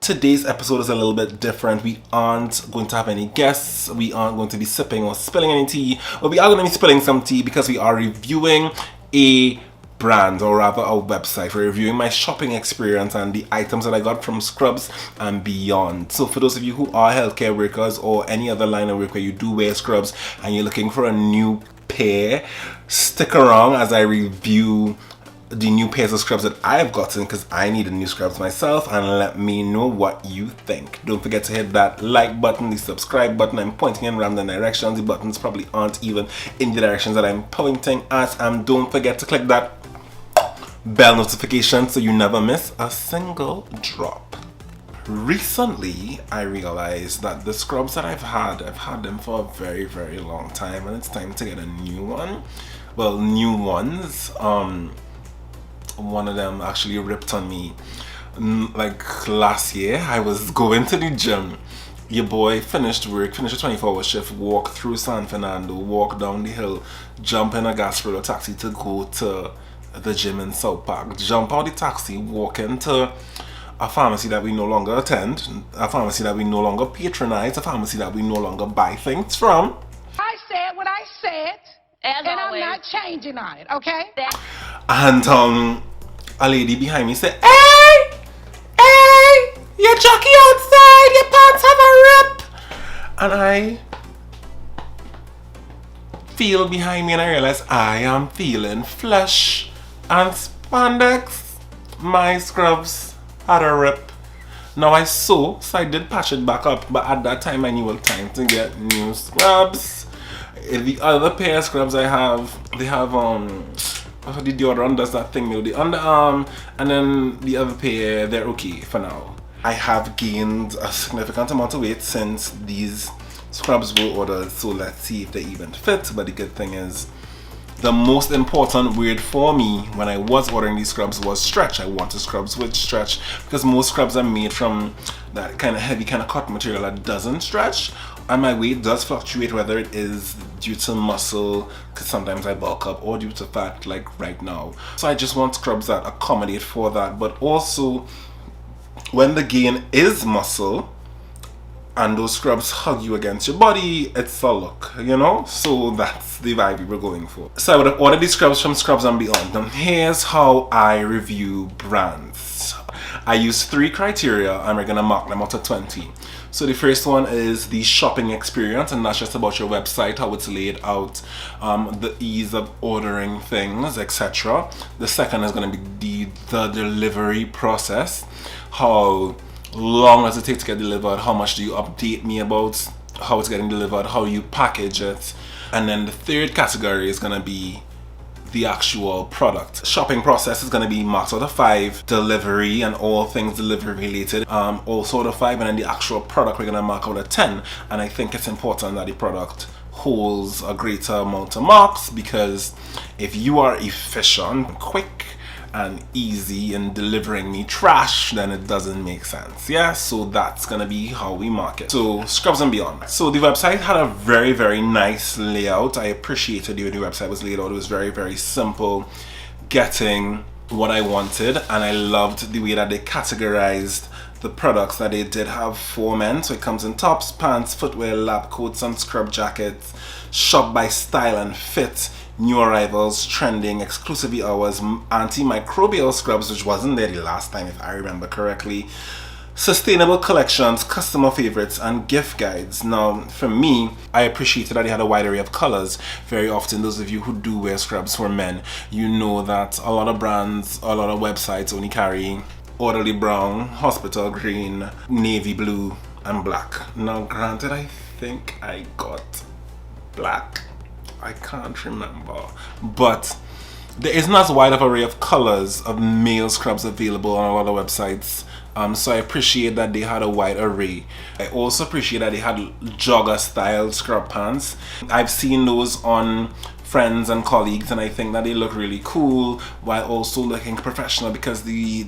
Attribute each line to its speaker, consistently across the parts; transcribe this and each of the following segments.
Speaker 1: Today's episode is a little bit different. We aren't going to have any guests. We aren't going to be sipping or spilling any tea. But we are going to be spilling some tea because we are reviewing a brand, or rather a website. We're reviewing my shopping experience and the items that I got from Scrubs and beyond. So for those of you who are healthcare workers or any other line of work where you do wear scrubs and you're looking for a new pair, stick around as I review the new pairs of scrubs that I've gotten, because I need a new scrubs myself, and let me know what you think. Don't forget to hit that like button, the subscribe button. I'm pointing in random directions. The buttons probably aren't even in the directions that I'm pointing at, and don't forget to click that bell notification so you never miss a single drop. Recently, I realized that the scrubs that I've had them for a very, very long time, and it's time to get a new one. Well, new ones. One of them actually ripped on me like last year. I was going to the gym. Your boy finished work, finished a 24-hour shift, walk through San Fernando, walk down the hill, jump in a Gasparilla taxi to go to the gym in South Park, jump out the taxi, walk into a pharmacy that we no longer attend, a pharmacy that we no longer patronize, a pharmacy that we no longer buy things from.
Speaker 2: I said what I said, and
Speaker 3: always.
Speaker 2: I'm not changing on it, okay?
Speaker 1: And a lady behind me said, "Hey, you're jockey outside, your pants have a rip." And I feel behind me and I realize I am feeling flesh and spandex. My scrubs had a rip. Now I sew, so I did patch it back up, but at that time I knew it was time to get new scrubs. The other pair of scrubs I have, they have the deodorant does that thing with the underarm, and then the other pair, they're okay for now. I have gained a significant amount of weight since these scrubs were ordered, so let's see if they even fit. But the good thing is, the most important word for me when I was ordering these scrubs was stretch. I wanted scrubs with stretch because most scrubs are made from that kind of heavy kind of cotton material that doesn't stretch. And my weight does fluctuate, whether it is due to muscle, because sometimes I bulk up, or due to fat, like right now. So I just want scrubs that accommodate for that. But also, when the gain is muscle, and those scrubs hug you against your body, it's a look, you know? So that's the vibe we were going for. So I would have ordered these scrubs from Scrubs and Beyond. And here's how I review brands. I use 3 criteria, and we're gonna mark them out of 20. So the first one is the shopping experience, and that's just about your website, how it's laid out, the ease of ordering things, etc. The second is going to be the delivery process. How long does it take to get delivered? How much do you update me about how it's getting delivered? How you package it? And then the third category is going to be the actual product. Shopping process is going to be marked out of 5. Delivery and all things delivery related, also out of 5. And then the actual product we're going to mark out of 10. And I think it's important that the product holds a greater amount of marks, because if you are efficient, quick and easy in delivering me trash, then it doesn't make sense. Yeah, so that's gonna be how we mark it. So Scrubs and Beyond. So the website had a very, very nice layout. I appreciated the way the website was laid out. It was very, very simple getting what I wanted, and I loved the way that they categorized the products that they did have for men. So it comes in tops, pants, footwear, lab coats, and scrub jackets. Shop by style and fit. New arrivals, trending, exclusively ours, antimicrobial scrubs, which wasn't there the last time if I remember correctly, sustainable collections, customer favorites, and gift guides. Now for me, I appreciated that they had a wide array of colors. Very often, those of you who do wear scrubs for men, you know that a lot of brands, a lot of websites only carry orderly brown, hospital green, navy blue, and black. Now granted, I think I got black. I can't remember, but there isn't as wide of an array of colors of male scrubs available on a lot of websites, so I appreciate that they had a wide array. I also appreciate that they had jogger style scrub pants. I've seen those on friends and colleagues, and I think that they look really cool while also looking professional, because the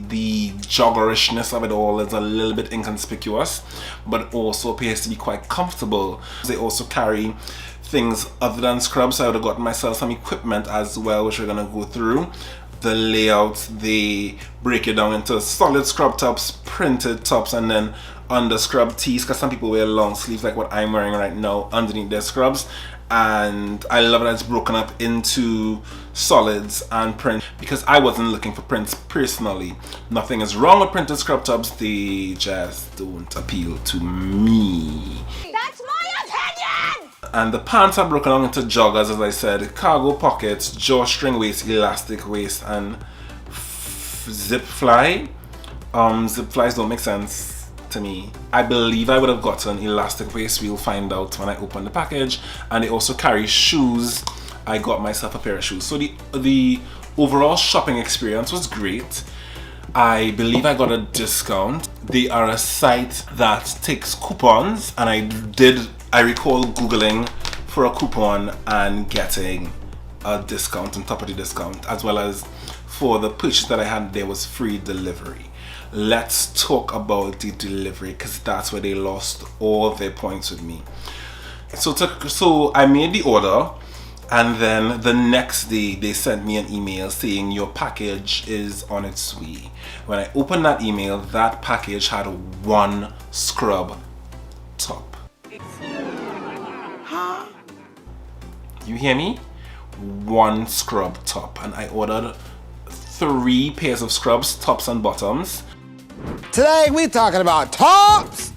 Speaker 1: joggerishness of it all is a little bit inconspicuous, but also appears to be quite comfortable. They also carry things other than scrubs, so I would have gotten myself some equipment as well, which we're gonna go through. the layout, they break it down into solid scrub tops, printed tops, and then under scrub tees, because some people wear long sleeves like what I'm wearing right now underneath their scrubs. And I love that it's broken up into solids and print, because I wasn't looking for prints personally. Nothing is wrong with printed scrub tops, they just don't appeal to me.
Speaker 2: That's my opinion!
Speaker 1: And the pants are broken down into joggers, as I said, cargo pockets, drawstring waist, elastic waist, and zip fly. Zip flies don't make sense to me. I believe I would have gotten elastic waist. We'll find out when I open the package. And they also carry shoes. I got myself a pair of shoes. So the overall shopping experience was great. I believe I got a discount. They are a site that takes coupons, and I recall Googling for a coupon and getting a discount on top of the discount, as well as for the purchase that I had, there was free delivery. Let's talk about the delivery, because that's where they lost all their points with me. So I made the order, and then the next day they sent me an email saying your package is on its way. When I opened that email, that package had one scrub top. Huh? You hear me? One scrub top, and I ordered 3 pairs of scrubs, tops and bottoms.
Speaker 3: Today we're talking about tops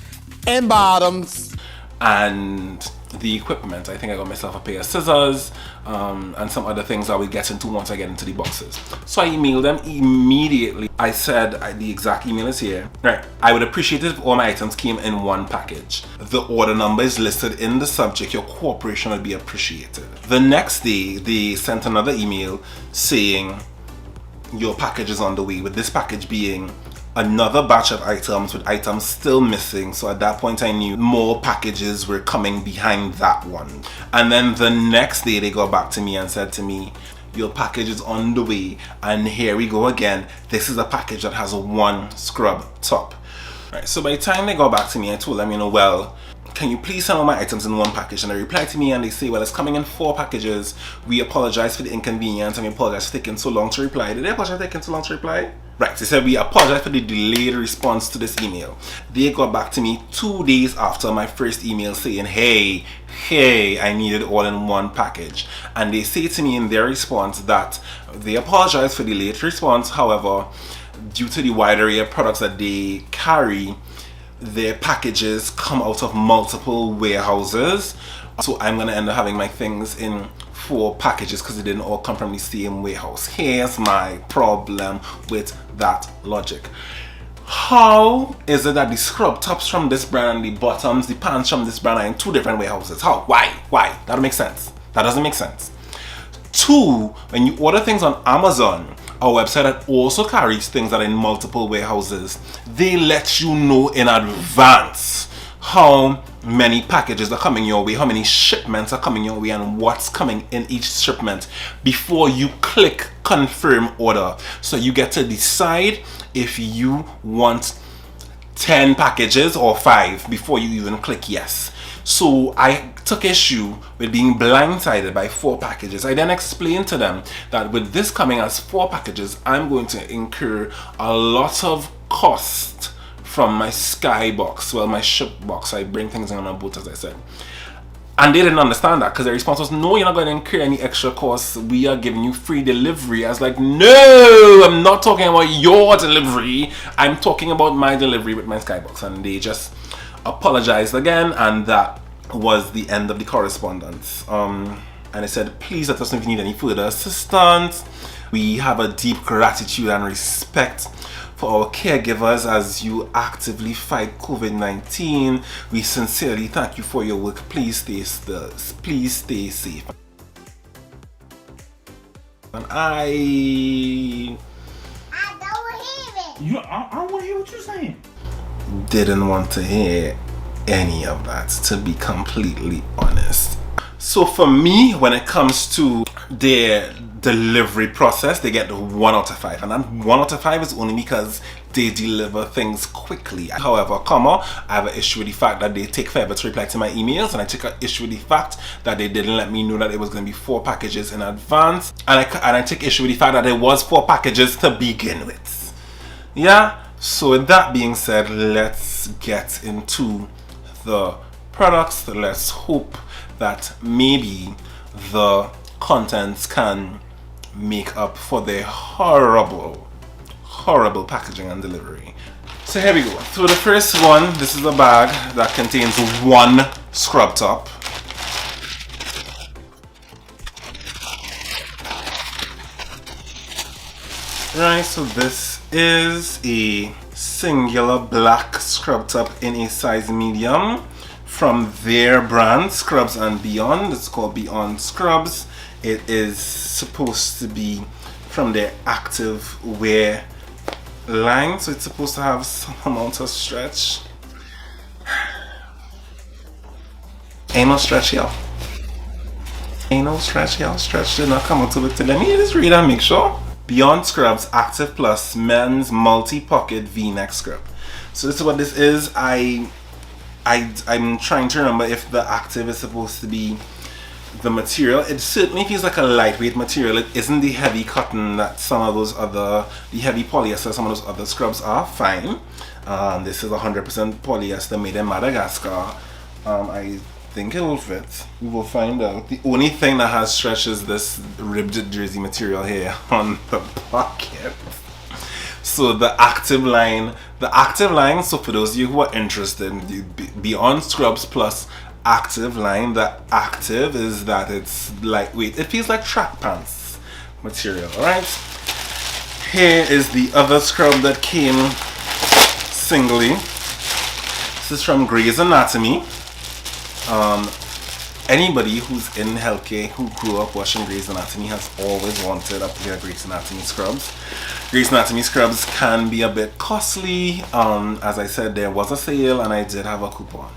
Speaker 3: and bottoms.
Speaker 1: And the equipment. I think I got myself a pair of scissors and some other things I will get into once I get into the boxes. So I emailed them immediately. I said, the exact email is here. Right, I would appreciate it if all my items came in one package. The order number is listed in the subject. Your cooperation would be appreciated. The next day, they sent another email saying your package is on the way, with this package being another batch of items with items still missing. So at that point I knew more packages were coming behind that one. And then the next day they got back to me and said to me, your package is on the way, and here we go again. This is a package that has one scrub top. Right, so by the time they got back to me, I told them, well, can you please send all my items in one package? And they replied to me and they say, well, it's coming in 4 packages. We apologize for the inconvenience, and we apologize for taking so long to reply. Did they apologize for taking so long to reply? Right, they said we apologize for the delayed response to this email. They got back to me 2 days after my first email saying, hey, I need it all in one package. And they say to me in their response that they apologize for the late response. However, due to the wide array of products that they carry, their packages come out of multiple warehouses. So I'm gonna end up having my things in 4 packages because they didn't all come from the same warehouse. Here's my problem with that logic. How is it that the scrub tops from this brand and the bottoms, the pants from this brand are in 2 different warehouses? How? Why? That don't make sense. That doesn't make sense. 2, when you order things on Amazon, a website that also carries things that are in multiple warehouses, they let you know in advance how many packages are coming your way, how many shipments are coming your way, and what's coming in each shipment before you click confirm order. So you get to decide if you want 10 packages or 5 before you even click yes. So I took issue with being blindsided by 4 packages. I then explained to them that with this coming as 4 packages, I'm going to incur a lot of cost from my skybox, well, my ship box. I bring things in on a boat, as I said. And they didn't understand that, because their response was, no, you're not going to incur any extra costs. We are giving you free delivery. I was like, no, I'm not talking about your delivery. I'm talking about my delivery with my skybox. And they just apologized again, and that was the end of the correspondence. And they said, please let us know if you need any further assistance. We have a deep gratitude and respect for our caregivers as you actively fight COVID-19. We sincerely thank you for your work. Please stay safe. And I
Speaker 4: don't hear it. I don't want to hear what you're saying.
Speaker 1: Didn't want to hear any of that, to be completely honest. So for me, when it comes to their delivery process, they get 1 out of 5, and that 1 out of 5 is only because they deliver things quickly. However, I have an issue with the fact that they take forever to reply to my emails, and I take an issue with the fact that they didn't let me know that it was going to be 4 packages in advance, and I take issue with the fact that it was 4 packages to begin with. Yeah, so with that being said, let's get into the products. Let's hope that maybe the contents can make up for their horrible packaging and delivery. So here we go. So the first one, this is a bag that contains 1 scrub top. Right, so this is a singular black scrub top in a size medium from their brand, Scrubs and Beyond. It's called Beyond Scrubs. It is supposed to be from their active wear line, so it's supposed to have some amount of stretch. Ain't no stretch, y'all. Ain't no stretch, y'all. Stretch did not come out of it. Let me just read and make sure. Beyond Scrubs Active Plus Men's Multi-Pocket V-Neck Scrub. So this is what this is. I'm trying to remember if the active is supposed to be the material. It certainly feels like a lightweight material. It isn't the heavy cotton that some of those other, the heavy polyester some of those other scrubs are. Fine. This is 100% polyester made in Madagascar. I think it will fit. We will find out. The only thing that has stretch is this ribbed jersey material here on the pocket. So the active line, so for those of you who are interested, Beyond Scrubs Plus active line, the active is that it's lightweight. It feels like track pants material. Alright, here is the other scrub that came singly. This is from Grey's Anatomy. Anybody who's in healthcare who grew up watching Grey's Anatomy has always wanted a pair of Grey's Anatomy scrubs. Grey's Anatomy scrubs can be a bit costly. As I said, there was a sale and I did have a coupon.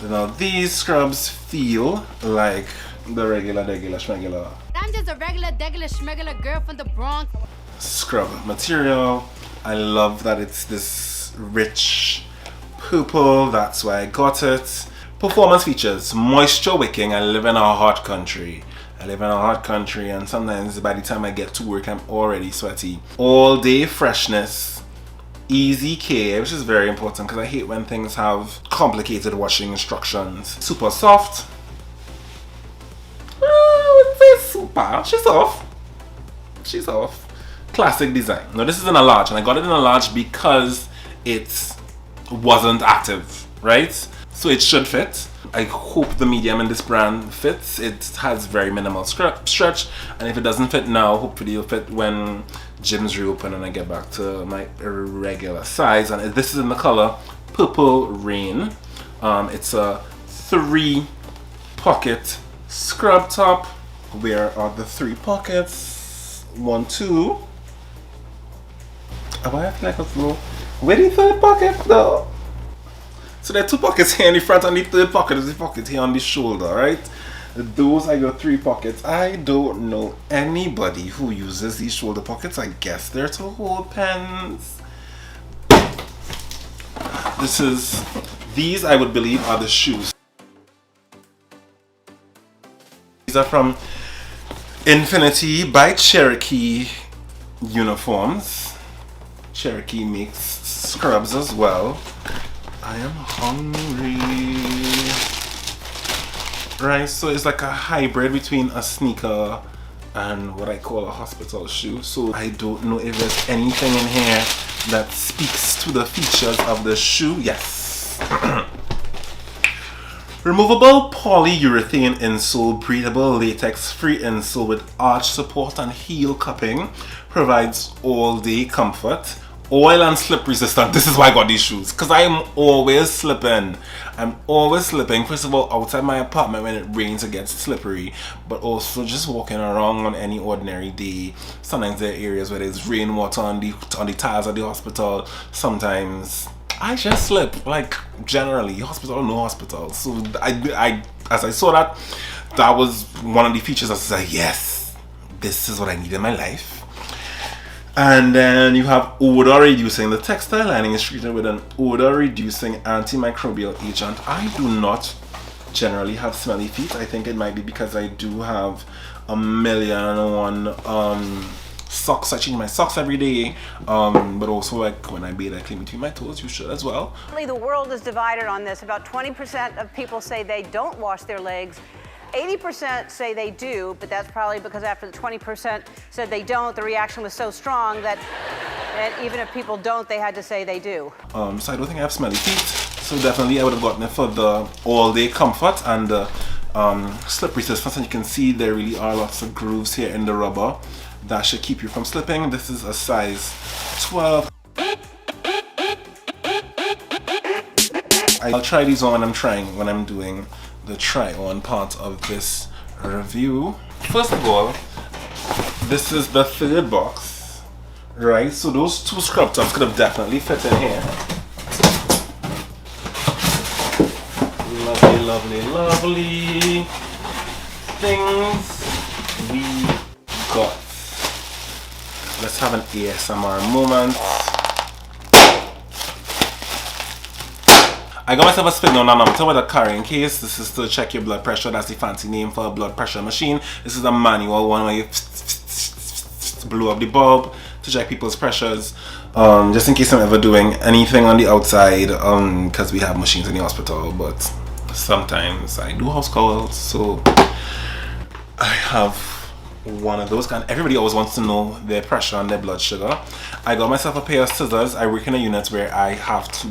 Speaker 1: Now these scrubs feel like the regular schmegular.
Speaker 2: I'm just a regular schmegular girl from the Bronx.
Speaker 1: Scrub material. I love that it's this rich purple. That's why I got it. Performance features: moisture wicking. I live in a hot country. And sometimes by the time I get to work I'm already sweaty. All day freshness, easy care, which is very important because I hate when things have complicated washing instructions. Super soft. It's super. She's off. Classic design. Now this is in a large, and I got it in a large because it wasn't active, right? So it should fit. I hope the medium in this brand fits. It has very minimal stretch, and if it doesn't fit now, hopefully it'll fit when gyms reopen and I get back to my regular size. And this is in the color Purple Rain. It's a 3-pocket scrub top. Where are the 3 pockets? 1, 2. Oh, I feel like a little. Where the 3rd pocket though? So there are 2 pockets here in the front, and the 3rd pocket is the pocket here on the shoulder, right? Those are your 3 pockets. I don't know anybody who uses these shoulder pockets. I guess they're to hold pens. These I would believe are the shoes. These are from Infinity by Cherokee uniforms. Cherokee makes scrubs as well. I am hungry. Right, so it's like a hybrid between a sneaker and what I call a hospital shoe. So I don't know if there's anything in here that speaks to the features of the shoe. Yes. Removable polyurethane insole, breathable latex-free insole with arch support and heel cupping, provides all-day comfort. Oil and slip resistant. This is why I got these shoes, because I am always slipping. First of all, outside my apartment when it rains it gets slippery, but also just walking around on any ordinary day. Sometimes there are areas where there's rainwater on the tiles of the hospital. Sometimes I just slip, like generally, hospital, no hospital. So I as I saw that that was one of the features I was like, yes, this is what I need in my life. And then you have odor reducing. The textile lining is treated with an odor reducing antimicrobial agent. I do not generally have smelly feet. I think it might be because I do have 1,000,001 socks. I change my socks every day, but also like when I bathe I clean between my toes. You should as well.
Speaker 5: The world is divided on this. About 20% of people say they don't wash their legs. 80% say they do, but that's probably because after the 20% said they don't, the reaction was so strong that even if people don't, they had to say they do.
Speaker 1: So I don't think I have smelly feet. So definitely I would have gotten it for the all-day comfort and the slip resistance. And you can see there really are lots of grooves here in the rubber that should keep you from slipping. This is a size 12. I'll try these on when I'm doing the try-on part of this review. First of all, this is the third box, right? So those two scrub tops could have definitely fit in here. Lovely, lovely, lovely things we got. Let's have an ASMR moment. I got myself a sphygmomanometer with a carrying case. This is to check your blood pressure. That's the fancy name for a blood pressure machine. This is a manual one where you blow up the bulb to check people's pressures. Just in case I'm ever doing anything on the outside, because we have machines in the hospital, but sometimes I do house calls, so I have one of those. And everybody always wants to know their pressure and their blood sugar. I got myself a pair of scissors. I work in a unit where I have to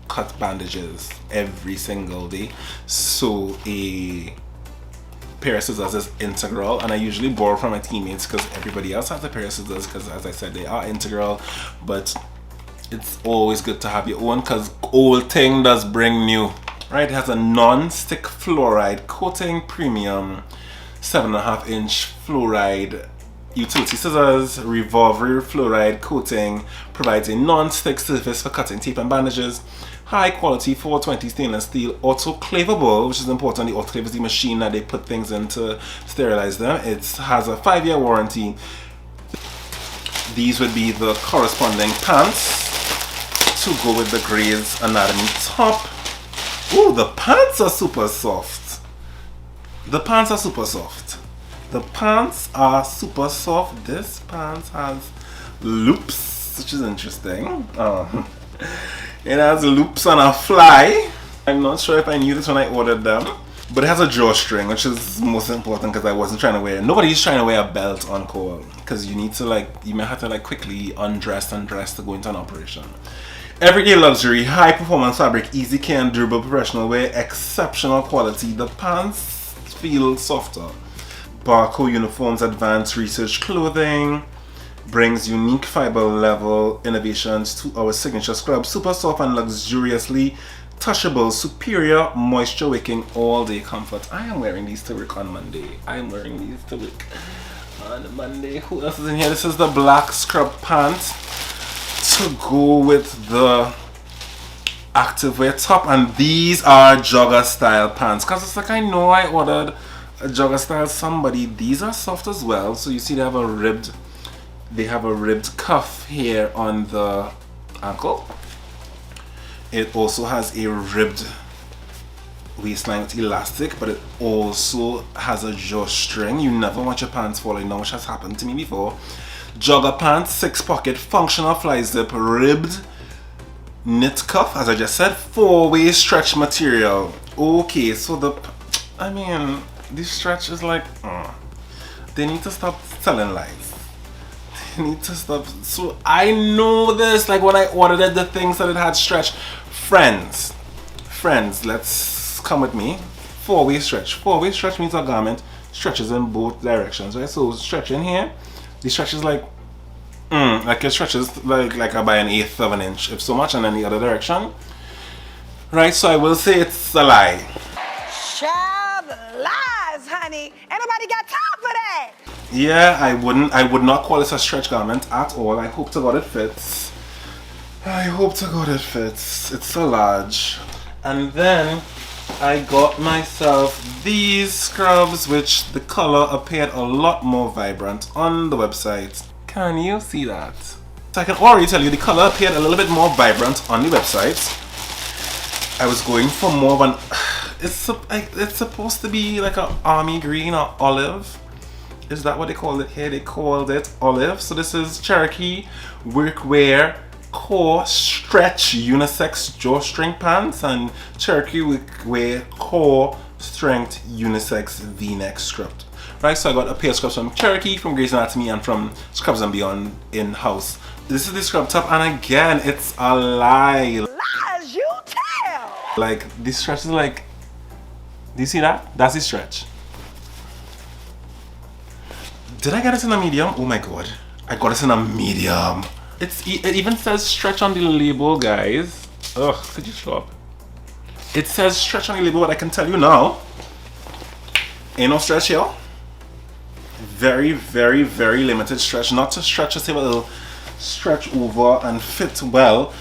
Speaker 1: cut bandages every single day, so a pair of scissors is integral, and I usually borrow from my teammates because everybody else has a pair of scissors because, as I said, they are integral. But it's always good to have your own because old thing does bring new, right? It has a non-stick fluoride coating, premium 7.5-inch fluoride utility scissors. Revolver fluoride coating provides a non-stick surface for cutting tape and bandages. High quality 420 stainless steel, autoclavable, which is important. The autoclave is the machine that they put things in to sterilize them. It has a 5-year warranty. These would be the corresponding pants to go with the Grey's Anatomy top. Ooh, the pants are super soft. The pants are super soft. The pants are super soft. This pants has loops, which is interesting. It has loops on a fly. I'm not sure if I knew this when I ordered them, but it has a drawstring, which is most important because I wasn't trying to wear. Nobody's trying to wear a belt on call because you need to you may have to quickly undress and dress to go into an operation. Everyday luxury, high performance fabric, easy care and durable professional wear, exceptional quality. The pants feel softer. Barco uniforms, advanced research clothing. Brings unique fiber level innovations to our signature scrub. Super soft and luxuriously touchable. Superior moisture wicking all day comfort. I am wearing these to work on Monday. I am wearing these to work on Monday. Who else is in here? This is the black scrub pant to go with the activewear top. And these are jogger style pants. Because it's like I know I ordered a jogger style somebody. These are soft as well. So you see they have a ribbed cuff here on the ankle. It also has a ribbed waistline with elastic, but it also has a drawstring. You never want your pants falling down, which has happened to me before. Jogger pants, 6-pocket, functional fly zip, ribbed knit cuff, as I just said, 4-way stretch material. Okay, so this stretch is like, they need to stop telling lies. Need to stop. So I know this, like when I ordered it, the things that it had stretch. Friends, let's come with me. 4-way stretch. 4-way stretch means a garment stretches in both directions, right? So stretch in here, the stretch is like it stretches like by an 1/8 of an inch, if so much, and then the other direction, right? So I will say it's a lie.
Speaker 5: Child, lies, honey. Ain't nobody got time for that.
Speaker 1: Yeah, I would not call this a stretch garment at all. I hope to God it fits. I hope to God it fits. It's so large. And then I got myself these scrubs, which the color appeared a lot more vibrant on the website. Can you see that? So I can already tell you the color appeared a little bit more vibrant on the website. I was going for more of an... It's supposed to be like an army green or olive. Is that what they called it here? They called it olive. So this is Cherokee workwear core stretch unisex drawstring pants and Cherokee workwear core strength unisex v-neck scrub. Right, so I got a pair of scrubs from Cherokee, from Grey's Anatomy, and from Scrubs and Beyond in-house. This is the scrub top, and again, it's a lie.
Speaker 5: Lies you tell!
Speaker 1: Like, this stretch is like... Do you see that? That's the stretch. Did I get it in a medium? Oh my god. I got it in a medium. It even says stretch on the label, guys. Ugh, could you show up? It says stretch on the label, but I can tell you now. Ain't no stretch here. Very, very, very limited stretch. Not to stretch, just say a little stretch over and fit well.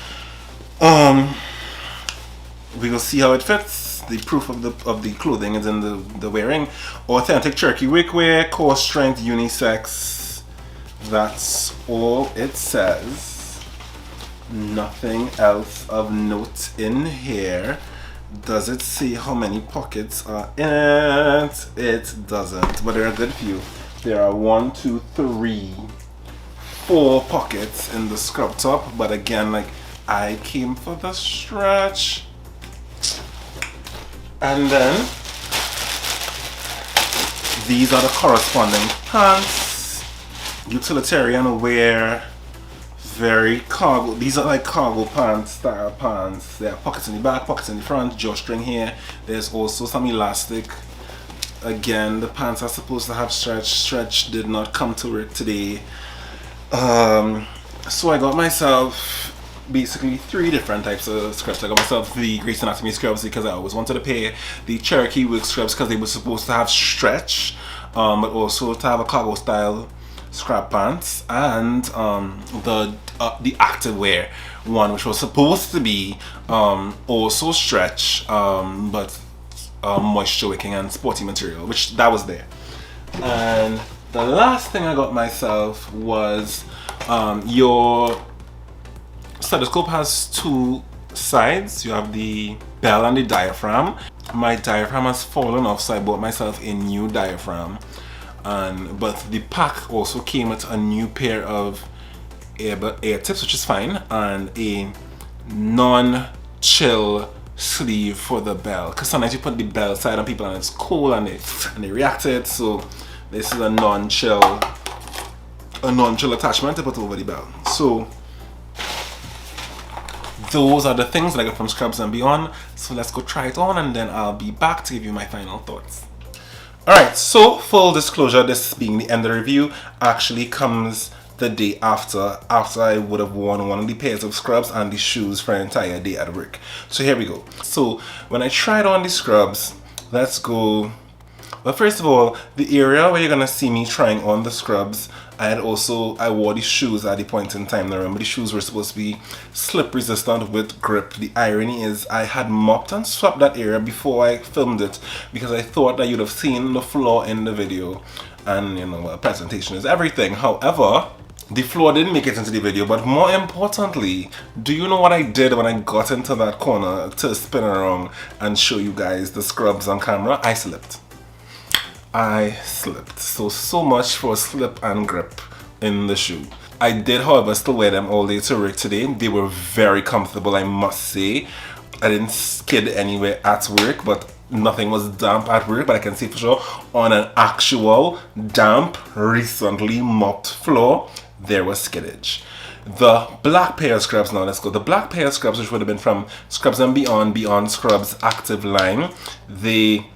Speaker 1: We will see how it fits. The proof of the clothing is in the wearing. Authentic Cherokee workwear, core strength, unisex. That's all it says. Nothing else of note in here. Does it say how many pockets are in it? It doesn't, but there are a good few. There are 1, 2, 3, 4 pockets in the scrub top, but again, like, I came for the stretch. And then these are the corresponding pants. Utilitarian wear, very cargo. These are like cargo pants, style pants. There are pockets in the back, pockets in the front, drawstring here. There's also some elastic. Again, the pants are supposed to have stretch. Stretch did not come to work today. So I got myself basically 3 different types of scrubs. I got myself the Grey's Anatomy scrubs because I always wanted to pair the Cherokee work scrubs because they were supposed to have stretch, but also to have a cargo style scrap pants, and the activewear one, which was supposed to be also stretch, but moisture wicking and sporty material, which that was there. And the last thing I got myself was your stethoscope has 2 sides. You have the bell and the diaphragm. My diaphragm has fallen off, so I bought myself a new diaphragm. But the pack also came with a new pair of air tips, which is fine, and a non-chill sleeve for the bell. Because sometimes you put the bell side on people and it's cool and they reacted. So this is a non-chill attachment to put over the bell. So those are the things that I got from Scrubs and Beyond. So let's go try it on, and then I'll be back to give you my final thoughts. Alright, so full disclosure, this being the end of the review actually comes the day after I would have worn one of the pairs of scrubs and the shoes for an entire day at work. So here we go. So when I tried on the scrubs, let's go. Well, first of all, the area where you're gonna see me trying on the scrubs, I wore the shoes at the point in time. Now remember, the shoes were supposed to be slip resistant with grip. The irony is I had mopped and swept that area before I filmed it because I thought that you'd have seen the floor in the video, and you know, presentation is everything. However, the floor didn't make it into the video, but more importantly, do you know what I did when I got into that corner to spin around and show you guys the scrubs on camera? I slipped. So much for slip and grip in the shoe. I did, however, still wear them all day to work today. They were very comfortable, I must say. I didn't skid anywhere at work, but nothing was damp at work. But I can say for sure, on an actual damp, recently mopped floor, there was skiddage. The black pair of scrubs, now let's go. The black pair of scrubs, which would have been from Scrubs and Beyond Scrubs Active line, they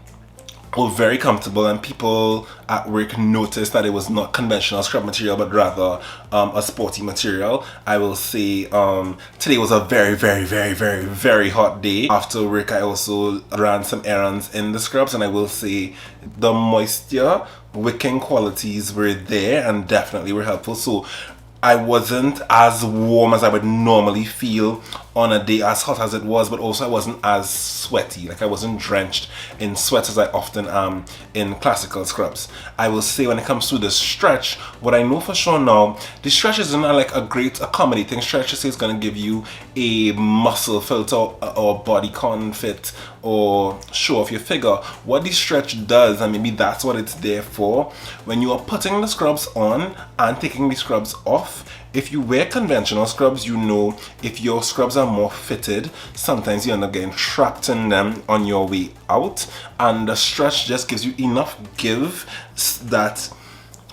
Speaker 1: were very comfortable, and people at work noticed that it was not conventional scrub material but rather a sporty material. I will say today was a very, very, very, very, very hot day. After work I also ran some errands in the scrubs, and I will say the moisture wicking qualities were there and definitely were helpful. So I wasn't as warm as I would normally feel on a day as hot as it was, but also I wasn't as sweaty. Like I wasn't drenched in sweat as I often am in classical scrubs. I will say when it comes to the stretch, what I know for sure now, the stretch isn't like a great accommodating stretch to say it's going to give you a muscle filter or body con fit or show off your figure. What the stretch does, and maybe that's what it's there for, when you are putting the scrubs on and taking the scrubs off, if you wear conventional scrubs, you know if your scrubs are more fitted, sometimes you end up getting trapped in them on your way out, and the stretch just gives you enough give that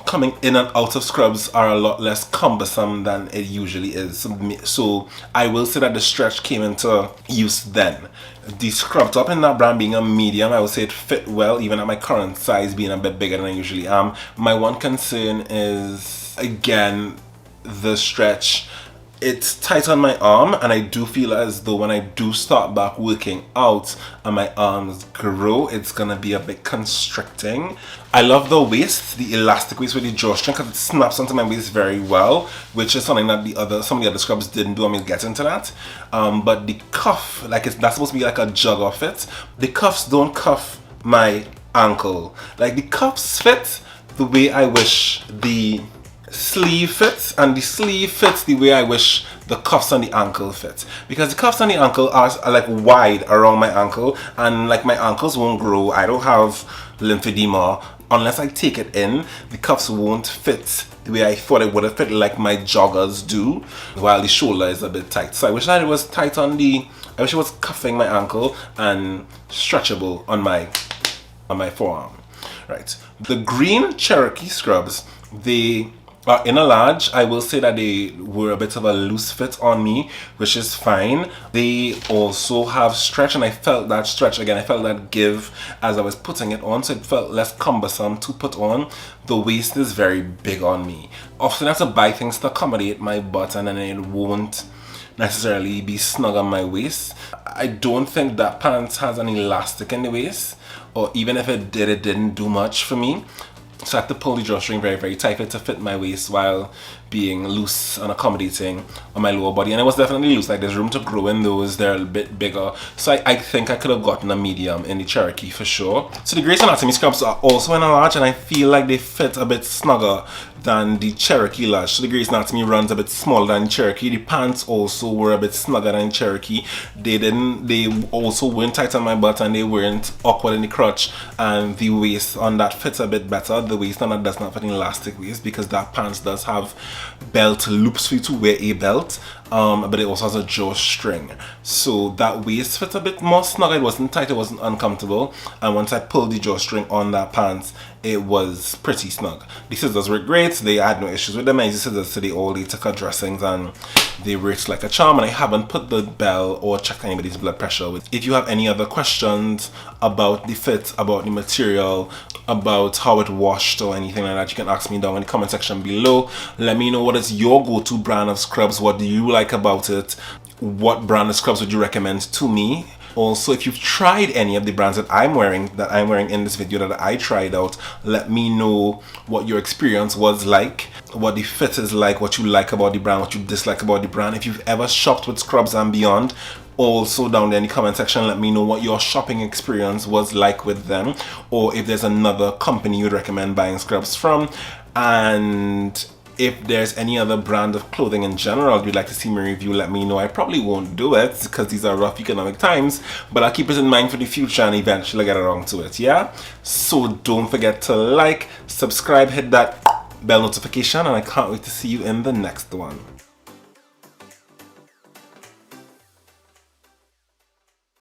Speaker 1: coming in and out of scrubs are a lot less cumbersome than it usually is. So I will say that the stretch came into use then. The scrub top in that brand being a medium, I would say it fit well, even at my current size being a bit bigger than I usually am. My one concern is, again, the stretch. It's tight on my arm, and I do feel as though when I do start back working out and my arms grow, it's gonna be a bit constricting. I love the waist, the elastic waist with the drawstring, because it snaps onto my waist very well, which is something that some of the other scrubs didn't do. I'm gonna get into that. But the cuff, like that's supposed to be like a jogger fit. The cuffs don't cuff my ankle. Like the cuffs fit the way I wish the sleeve fits, and the sleeve fits the way I wish the cuffs on the ankle fit, because the cuffs on the ankle are like wide around my ankle, and like my ankles won't grow. I don't have lymphedema. Unless I take it in, the cuffs won't fit the way I thought it would have fit, like my joggers do, while the shoulder is a bit tight. So I wish that it was tight on I wish it was cuffing my ankle and stretchable on my forearm. Right, the green Cherokee scrubs, they in a large. I will say that they were a bit of a loose fit on me, which is fine. They also have stretch, and I felt that stretch again. I felt that give as I was putting it on, so it felt less cumbersome to put on. The waist is very big on me. Often I have to buy things to accommodate my butt, and then it won't necessarily be snug on my waist. I don't think that pants has an elastic in the waist, or even if it did, it didn't do much for me. So I have to pull the drawstring very, very tightly to fit my waist while being loose and accommodating on my lower body. And it was definitely loose. Like there's room to grow in those. They're a bit bigger. So I think I could have gotten a medium in the Cherokee for sure. So the Grey's Anatomy scrubs are also in a large, and I feel like they fit a bit snugger than the Cherokee large. So the Grey's Anatomy runs a bit smaller than the Cherokee. The pants also were a bit snugger than the Cherokee. They also weren't tight on my butt, and they weren't awkward in the crotch, and the waist on that fits a bit better. The waist on that does not fit an elastic waist, because that pants does have belt loops for you to wear a belt, but it also has a drawstring, so that waist fits a bit more snug. It wasn't tight, it wasn't uncomfortable, and once I pulled the drawstring on that pants, it was pretty snug. The scissors were great. They had no issues with them. I used the scissors today all day, took her dressings, and they worked like a charm, and I haven't put the bell or checked anybody's blood pressure. If you have any other questions about the fit, about the material, about how it washed or anything like that, you can ask me down in the comment section below. Let me know what is your go-to brand of scrubs. What do you like about it? What brand of scrubs would you recommend to me? Also, if you've tried any of the brands that I'm wearing in this video that I tried out, let me know what your experience was like, what the fit is like, what you like about the brand, what you dislike about the brand. If you've ever shopped with Scrubs and Beyond, also down there in the comment section, let me know what your shopping experience was like with them, or if there's another company you'd recommend buying scrubs from. And if there's any other brand of clothing in general you'd like to see me review, let me know. I probably won't do it because these are rough economic times, but I'll keep it in mind for the future and eventually get around to it, yeah? So don't forget to like, subscribe, hit that bell notification, and I can't wait to see you in the next one.